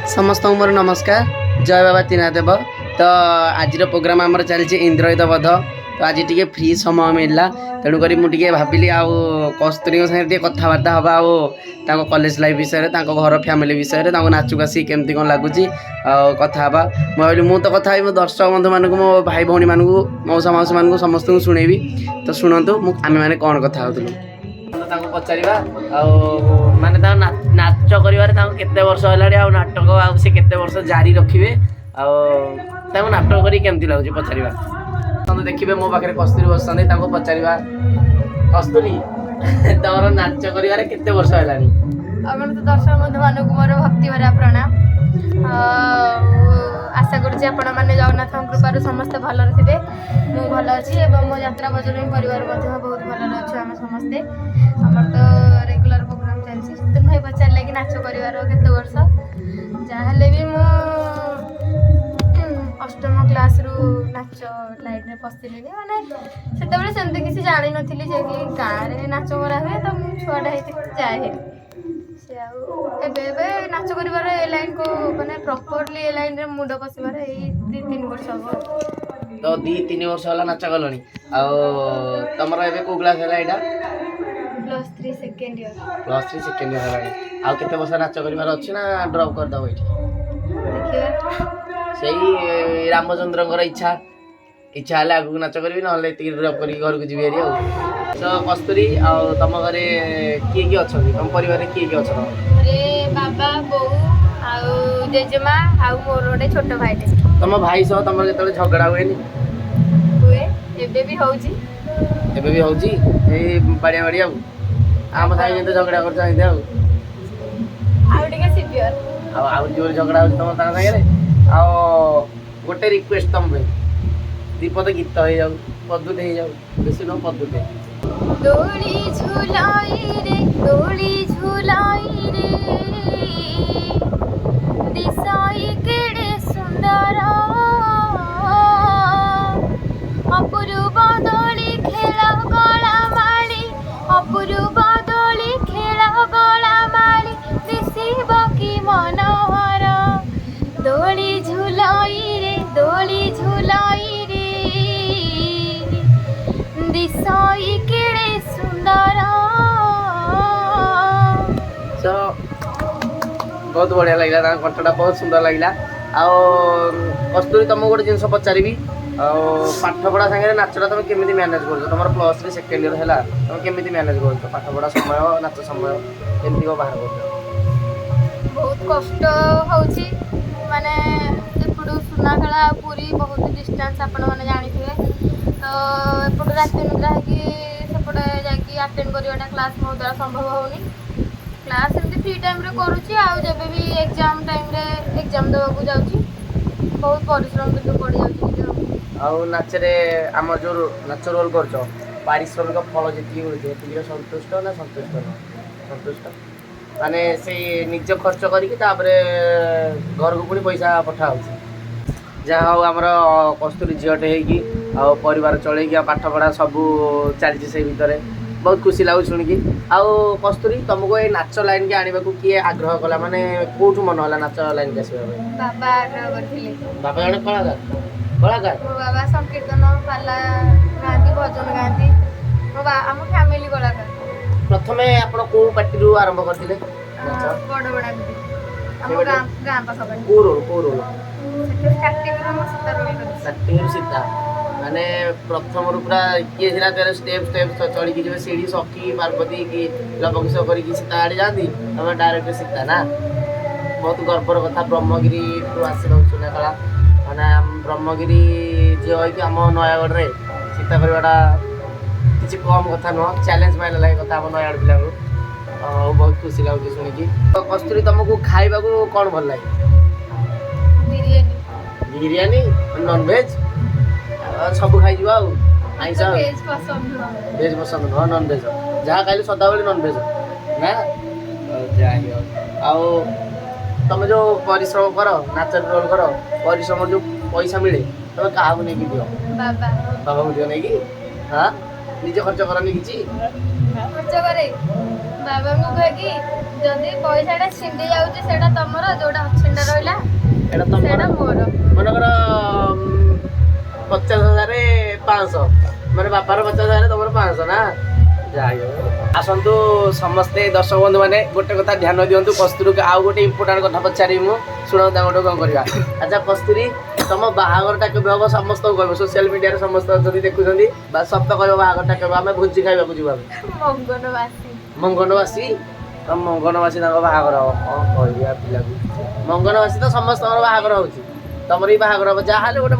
समस्त मोर नमस्कार जय बाबा त्रिनाथदेव। तो आज प्रोग्राम आमर चलती इंद्रजित बध। तो आज टी फ्री समय मिलला तेणुक मुझे भाविली आउ कस्तूरी सागे कथबार्ता हाँ आउ कॉलेज लाइफ विषय घर फैमिली विषय नाचुक आसी केमती कौन लगुच कथा मुझे मुझे तो कथा मो दर्शक बंधु मानक मो भाई भौणी मानक मौसा मौसी मानक समस्त शुणेबी। तो शुणु आम मैंने कौन कथा होलु पचार माने नाच करते वर्ष है नाटक आसे केते वर्ष जारी रखिए नाटक करी केमती लगुच पचार देखिए मो पाखे कस्तूरी बसते पचार कस्तूरी तुम नाच कर केते वर्ष है दर्शक बंधु मानक मोर भक्ति भरा प्रणाम। आशा करुँच आपण मैंने जगन्नाथ कृपार समस्ते भल थे मु भल अच्छी मो यात्रा बजरंगी परिवार बहुत भल अच्छे आम समस्ते आमर तो रेगुलर प्रोग्राम चलती से भाई पचारे कि नाच कर वर्ष जहाँ भी मु अष्टम क्लास रु नाच लाइन में पशि माने से किसी जानी नी जे कि गाँव में नाच करा हुए तो मुझे छुआटा होती जाए नाच कर लाइन को माने प्रॉपर्ली ए लाइन रे मुंड पशिबार ए 2-3 वर्ष हम तो 2-3 वर्ष होला नाच गलनी तमरा एबे को क्लास हैला एटा +3 सेकेंड ईयर हैला आ केते वर्ष नाच करिवार अछि ना ड्रॉप कर दबो एठी देखिए सेही रामचंद्रकर इच्छा है आगू नाच करी ना ड्रप कर घर को जी तो कस्तूरी तुम घरे किए अच्छा तुम परिवार किए अच्छा बाबा बो जेजेमा मोर गोटे छोट भाई तुम भाई सह तुम जो झगड़ा हुए हुए एबे भी होउची बाड़िया बाड़िया आम सागे जो झगड़ा कर जोर झगड़ा हो तुम सागे गोटे रिक्वेस्ट तुम दीपद गीत हो जाऊ पदुटे हो जाऊ बेसी न पदुटे डोली झुलाई रे दिसाई केड़े सुंदर अपूर्व दोली खेला गला माली अपूर्व दोली खेला गला माली दिसिब की मनोहर दोली झुलाई रे दिसाई केड़े सुंदर। सो बहुत बढ़िया लगे कंठटा बहुत सुंदर लगे। कस्तूरी तुमको गोटे जिन पचारि पाठ पढ़ा सागे नाचटा तुम केमी मैनेज कर तुम +3 सेकेंड ईयर है तुम केमी मैनेज कर पाठ पढ़ा समय नाच समय केमती बाहर कर बहुत कष्ट होची माने एपटू सुनाखेला पूरी बहुत डिस्टेंस आपण मैंने जानी तो एपटू राति निद्रा है सेपटे जाकि अटेंड करवाटा क्लास मो द्वारा संभव होनी क्लास एमती फ्री टाइम रे करूची आउ जब भी एग्जाम टाइम रे एग्जाम देवाक जाऊची बहुत परिश्रम किंतु पड़ जाऊची आउ नाचरे आम जो नाच रोल कर पारिश्रमिक फल जी मिलते संतुष्ट ना संतुष्ट माने से निज खर्च करके घर को पूरी पैसा पठा जहाँ हूँ आमर कस्तूरी झीटे हो परिवार चलैक पाठ पढ़ा सब चलती से भितर बहुत खुशी लगुच शुणिकी। आउ कस्तूरी तुमको ये नाच लाइन के आने को किए आग्रह कला माने कोठू मन है नाच लाइन के आसवा बाबा आग्रह करथिले बाबा जने कलाकार मो बाबा संकीर्तन पाला गांधी भजन गांधी मो आम फैमिली कलाकार प्रथमे आपण को पार्टी रु आरंभ करथिले बड़ बड़ा हम गां पास को रोल स्टार्टिंग सीता माने प्रथम पूरा किए स्टेप चढ़ी जी सीढ़ी सखी पार्वती कि लवकिश कर सीता आड़े जाती तुम डायरेक्ट सीता ना बहुत गर्वर कथा ब्रह्मगिरी टू आसला सुनाखला मैंने ब्रह्मगिरी झील होगी आम नयगढ़ में सीता करवाटा किसी कम कथा नुह चैलेंज माइल लगे कथा आम नयगढ़ पिला बहुत खुशी लगुच शुणिकी। तो कस्तूरी तुमको खाइबा को कौन भल लगे बिरियानी नॉनवेज सब खाई आईस भेज पसंद नुह नॉनवेज जहाँ खाइल सदा बेले नॉनवेज ना आउ तुम जो परिश्रम कर नाच रोल कर परिश्रम जो पैसा मिले तुम क्या नहीं दियो बाबा को दियो नहीं कि हाँ निजे खर्च करनी किसी खर्च करे बाबा को कह कि जदि पैसाटा छिंडी जाऊँ से तुमर जोटा छिंडा रहा ଏଇଟା ତମର ସେଇଟା ମୋର। ମନେକର 50,500 ମାନେ ବାପାର 50,000 ତମର 500 ନା ଯାଇ ଆସନ୍ତୁ ସମସ୍ତେ ଦର୍ଶକ ବନ୍ଧୁ ମାନେ ଗୋଟେ କଥା ଧ୍ୟାନ ଦିଅନ୍ତୁ। କସ୍ତୁରୀକୁ ଆଉ ଗୋଟେ ଇମ୍ପୋର୍ଟାଣ୍ଟ କଥା ପଚାରିବି ମୁଁ, ଶୁଣନ୍ତୁ ତାଙ୍କଠୁ କ'ଣ କରିବା। ଆଚ୍ଛା କସ୍ତୁରୀ, ତମ ବାହାଘରଟା କେବେ ହବ ସମସ୍ତଙ୍କୁ କହିବ, ସୋସିଆଲ ମିଡ଼ିଆରେ ସମସ୍ତେ ଯଦି ଦେଖୁଛନ୍ତି ବା ସତ କହିବ ବାହାଘରଟା କେବେ, ଆମେ ଭୋଜି ଖାଇବାକୁ ଯିବୁ। ଆମେ ମଙ୍ଗନବାସୀ। ମଙ୍ଗନବାସୀ, ମଙ୍ଗନବାସୀ ତାଙ୍କ ବାହାଘର ହବ। କ'ଣ କହିବା ପିଲାକୁ, ମଙ୍ଗନବାସୀ ତ ସମସ୍ତଙ୍କର ବାହାଘର ହଉଛି, ତମର ବି ବାହାଘର ହବ। ଯାହାହେଲେ ଗୋଟେ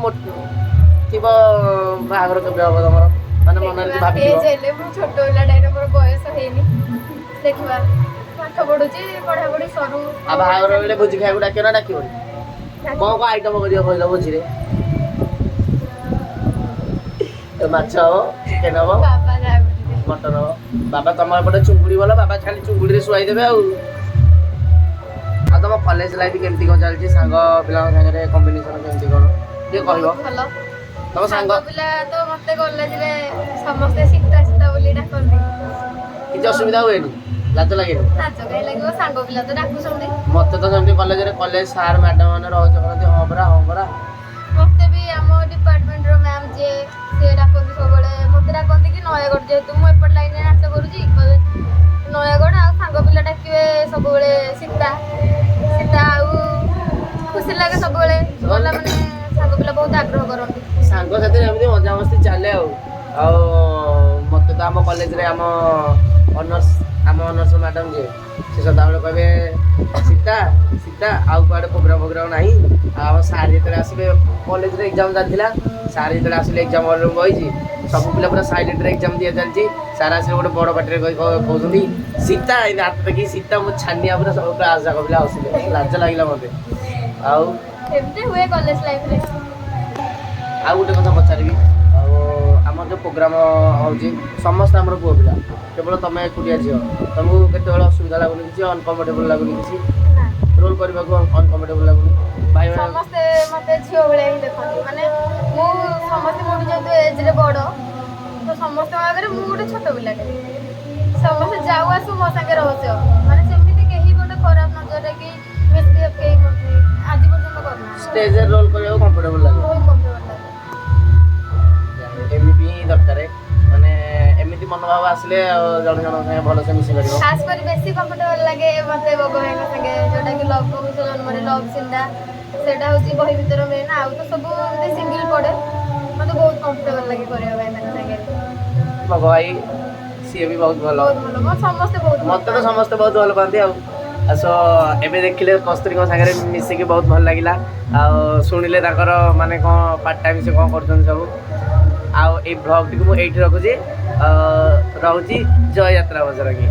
ଥିବ ବାହାଘର କେବେ ହବ ତମର, ମାନେ ମନରେ ଭାବିଥିବ। ହେଲେ ମୁଁ ଛୋଟ ପିଲାଟା, ମୋର ବୟସ ହେଇନି, ଦେଖିବା ପାଠ ପଢୁଛି, ପଢାପଢି ସରୁ। ଆଉ ବାହାଘର ବେଳେ ଭୋଜି ଖାଇବାକୁ ଡାକିବ ନା ଡାକିବନି? କ'ଣ ଆଇଟମ କରିବ କହିଲ ଭୋଜିରେ? ମାଛ ହବ, ଚିକେନ ହବ, ବାବା ମଟନ ହବ। ବାବା ତମ ଏପଟେ ଚୁଙ୍ଗୁଡି ଭଲ, ବାବା ଖାଲି ଚୁଙ୍ଗୁଡିରେ ଶୁଆଇ ଦେବେ ଆଉ। ଆଉ ତମ କଲେଜ ଲାଇଫ କେମିତି କ'ଣ ଚାଲିଛି? ସାଙ୍ଗ ପିଲାଙ୍କ ସାଙ୍ଗରେ କମ୍ବିନେସନ କେମିତି କ'ଣ ଟିକେ କହିବ? ଭଲ। ତମ ସାଙ୍ଗ ପିଲା ତ ମତେ କଲେଜରେ ସମସ୍ତେ ସୀତା ସୀତା ବୋଲି ଡାକନ୍ତି। କିଛି ଅସୁବିଧା ହୁଏନି? ଲାଜ ଲାଗେନି? ଲାଜ କାହିଁ ଲାଗିବ, ସାଙ୍ଗ ପିଲା ତ ଡାକୁଛନ୍ତି। ମତେ ତ ସେମିତି କଲେଜରେ କଲେଜ ସାର୍ ମ୍ୟାଡାମ ମାନେ ରହୁଛ କରନ୍ତି, ହଁ ପରା ହଁ ପରା। ମତେ ବି ଆମ ଡିପାର୍ଟମେଣ୍ଟର ମ୍ୟାମ୍ ଯିଏ, ସିଏ ଡାକନ୍ତି ସବୁବେଳେ। ମତେ ଡାକନ୍ତି କି ନୟାଗଡ଼, ଯେହେତୁ ମୁଁ ଏପଟ ଲାଇନରେ ନାଚ କରୁଛି, ନୟାଗଡ଼। ଆଉ ସାଙ୍ଗ ପିଲା ଡାକିବେ ସବୁବେଳେ ସୀତା ସୀତା। ଆଉ ଖୁସି ଲାଗେ ସବୁବେଳେ, ଗଲା ମାନେ ସାଙ୍ଗ ପିଲା ବହୁତ ଆଗ୍ରହ କରନ୍ତି। ସାଙ୍ଗ ସାଥିରେ ଏମିତି ମଜାମସ୍ତି ଚାଲେ ଆଉ। ଆଉ ମତେ ତ ଆମ କଲେଜରେ ଆମ ଅନର୍ସ ମ୍ୟାଡାମ ଯିଏ, ସେ ସଦାବେଳେ କହିବେ ସୀତା ସୀତା, ଆଉ କୁଆଡେ ପ୍ରୋଗ୍ରାମ ନାହିଁ। ଆଉ ଆମ ସାର୍ ଯେତେବେଳେ ଆସିବେ, କଲେଜରେ ଏକ୍ଜାମ ଚାଲିଥିଲା, ସାର୍ ଯେତେବେଳେ ଆସିଲେ ଏକ୍ଜାମ ହଲରେ ବଇଛି, ସବୁ ପିଲା ପୁରା ସାଇଲେଣ୍ଟରେ ଏକ୍ଜାମ ଦିଆ ଚାଲିଛି। ସାର୍ ଆସିଲେ ଗୋଟେ ବଡ ପାଟିରେ କହୁଛନ୍ତି ସୀତା, ଏଇନା ହାତ ଦେଖି ସୀତା, ମୁଁ ଛାନିଆ ପୁରା ସବୁ କ୍ଲାସ୍ ଯାକ ପିଲା ହସିଲେ, ଲାଜ ଲାଗିଲା ମତେ। ଆଉ ଏମିତି ହୁଏ କଲେଜ ଲାଇଫରେ। ଆଉ ଗୋଟେ କଥା ପଚାରିବି, ଆଉ ଆମର ଯେଉଁ ପ୍ରୋଗ୍ରାମ ହେଉଛି ସମସ୍ତେ ଆମର ପୁଅ ପିଲା, କେବଳ ତମେ ଏକୁଟିଆ ଝିଅ, ତମକୁ କେତେବେଳେ ଅସୁବିଧା ଲାଗୁନି କିଛି, ଅନକମ୍ଫର୍ଟେବୁଲ ଲାଗୁନି କିଛି, ରୋଲ୍ କରିବାକୁ ଅନକମ୍ଫର୍ଟେବୁଲ ଲାଗୁନି? ଭାଇମାନେ ସମସ୍ତେ ମତେ ଝିଅ ଭଳିଆ ହିଁ ଦେଖନ୍ତି। ମାନେ ମୁଁ ସମସ୍ତେ ମୋଠୁ ଯେହେତୁ ଏଜରେ ବଡ, ତ ସମସ୍ତଙ୍କ ଆଗରେ ମୁଁ ଗୋଟେ ଛୋଟ ପିଲାଟେ। ସମସ୍ତେ ଯାଉ ଆସୁ ମୋ ସାଙ୍ଗେ ରହୁଛ, ମାନେ ସେମିତି କେହି ଗୋଟେ ଖରାପ ନଜରରେ କି ମିସବିହେଭ୍ କେହି ମୋତେ ଆଜି ପର୍ଯ୍ୟନ୍ତ କରୁନାହାନ୍ତି। ଷ୍ଟେଜରେ ରୋଲ୍ କରିବାକୁ କମ୍ଫର୍ଟେବୁଲ ଲାଗେ? ବହୁତ କମ୍ଫର୍ଟେବଲ ଲାଗେ। ଏମିତି ହିଁ ଦରକାର, ମାନେ ଏମିତି ମନୋଭାବ ଆସିଲେ ଜଣେ ଜଣଙ୍କ ସାଙ୍ଗେ ଭଲସେ ମିଶି ପାରିବ। ଖାସ୍ କରି ବେଶୀ କମ୍ଫର୍ଟେବଲ ଲାଗେ ମତେ ବଗ ଭାଇଙ୍କ ସାଙ୍ଗେ, ଯୋଉଟା କି ଲଭ୍ କହୁଛ ଜନ୍ମରେ ଲଭ୍ ସିନ୍ଟା, ସେଇଟା ହଉଛି ବହି ଭିତର ମେନ୍। ଆଉ ତ ସବୁ ଏମିତି ସିଙ୍ଗିଲ ପଡେ, ମତେ ବହୁତ କମ୍ଫର୍ଟେବଲ ଲାଗେ କରିବା ପାଇଁ ତାଙ୍କ ସାଙ୍ଗରେ। ବଗ ଭାଇ ସିଏ ବି ବହୁତ ଭଲ। ସମସ୍ତେ ବହୁତ, ମତେ ତ ସମସ୍ତେ ବହୁତ ଭଲ ପାଆନ୍ତି ଆଉ। ଏବେ ଦେଖିଲେ କସ୍ତୁରୀଙ୍କ ସାଙ୍ଗରେ ମିଶିକି ବହୁତ ଭଲ ଲାଗିଲା। ଆଉ ଶୁଣିଲେ ତାଙ୍କର ମାନେ କ'ଣ ପାର୍ଟ ଟାଇମ୍ ସେ କ'ଣ କରୁଛନ୍ତି ସବୁ। ଆଉ ଏଇ ଭ୍ଲଗ୍ଟିକୁ ମୁଁ ଏଇଠି ରଖୁଛି, ରହୁଛି। ଜୟ ଯାତ୍ରା ବଜରଙ୍ଗୀ।